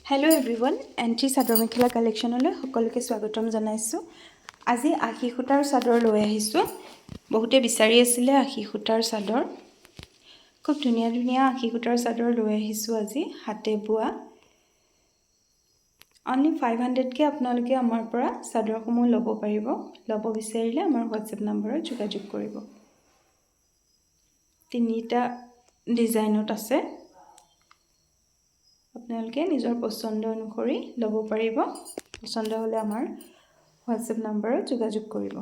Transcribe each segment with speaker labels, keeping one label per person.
Speaker 1: Hello' everyone, anti chador mekhela কালেকশ্যনলৈ সকলোকে স্বাগতম জনাইছোঁ। আজি আশী সূতাৰ চাদৰ লৈ আহিছোঁ। বহুতে বিচাৰি আছিলে আশী সূতাৰ চাদৰ। খুব ধুনীয়া ধুনীয়া আশী সূতাৰ চাদৰ লৈ আহিছোঁ আজি, হাতে বোৱা। অনলি 500কৈ আপোনালোকে আমাৰ পৰা চাদৰসমূহ ল'ব পাৰিব। ল'ব বিচাৰিলে আমাৰ হোৱাটছএপ নম্বৰত যোগাযোগ কৰিব। তিনিটা ডিজাইনত আছে। আপোনালোকে নিজৰ পছন্দ অনুসৰি ল'ব পাৰিব। পছন্দ হ'লে আমাৰ হোৱাটছএপ নম্বৰত যোগাযোগ কৰিব।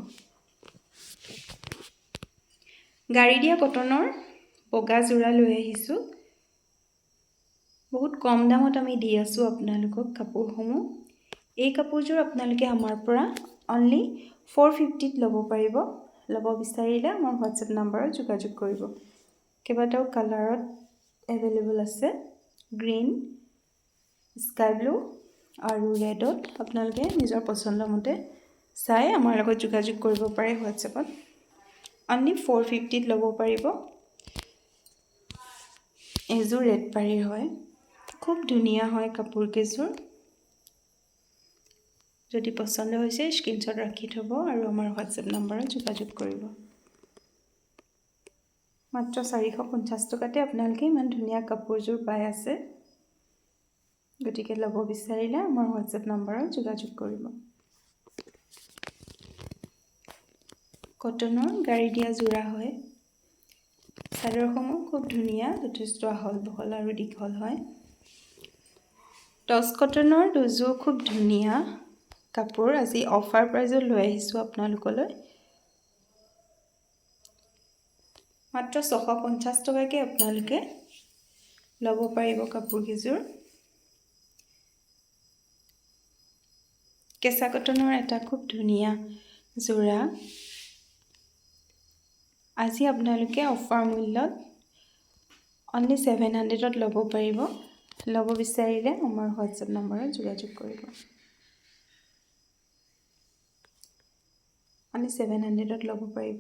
Speaker 1: গাড়ী দিয়া কটনৰ বগা যোৰা লৈ আহিছোঁ। বহুত কম দামত আমি দি আছোঁ আপোনালোকক কাপোৰসমূহ। এই কাপোৰযোৰ আপোনালোকে আমাৰ পৰা অনলি 450ত ল'ব পাৰিব। ল'ব বিচাৰিলে আমাৰ হোৱাটছএপ নম্বৰত যোগাযোগ কৰিব। কেইবাটাও কালাৰত এভেইলেবল আছে। গ্ৰীণ, স্কাই ব্লু আৰু ৰেডত আপোনালোকে নিজৰ পছন্দ মতে চাই আমাৰ লগত যোগাযোগ কৰিব পাৰে হোৱাটছএপত। অনলি 450ত ল'ব পাৰিব। এযোৰ ৰেড পাৰীৰ হয়। খুব ধুনীয়া হয় কাপোৰকেইযোৰ। যদি পছন্দ হৈছে স্ক্ৰীনশ্বট ৰাখি থ'ব আৰু আমাৰ হোৱাটছএপ নম্বৰত যোগাযোগ কৰিব। মাত্ৰ 450 টকাতে আপোনালোকে ইমান ধুনীয়া কাপোৰযোৰ পাই আছে। গতিকে ল'ব বিচাৰিলে আমাৰ হোৱাটছএপ নম্বৰত যোগাযোগ কৰিব। কটনৰ গাড়ী দিয়া যোৰা হয়। চাদৰসমূহ খুব ধুনীয়া, যথেষ্ট আহল বহল আৰু দীঘল হয়। টচ কটনৰ দুযোৰ খুব ধুনীয়া কাপোৰ আজি অফাৰ প্ৰাইজত লৈ আহিছোঁ আপোনালোকলৈ। মাত্ৰ 650 টকাকৈ আপোনালোকে ল'ব পাৰিব কাপোৰকেইযোৰ। কেঁচা কটনৰ এটা খুব ধুনীয়া যোৰা। আজি আপোনালোকে অফাৰ মূল্যত অনলি 700ত ল'ব পাৰিব। ল'ব বিচাৰিলে আমাৰ হোৱাটছএপ নম্বৰত যোগাযোগ কৰিব। অনলি 700ত ল'ব পাৰিব।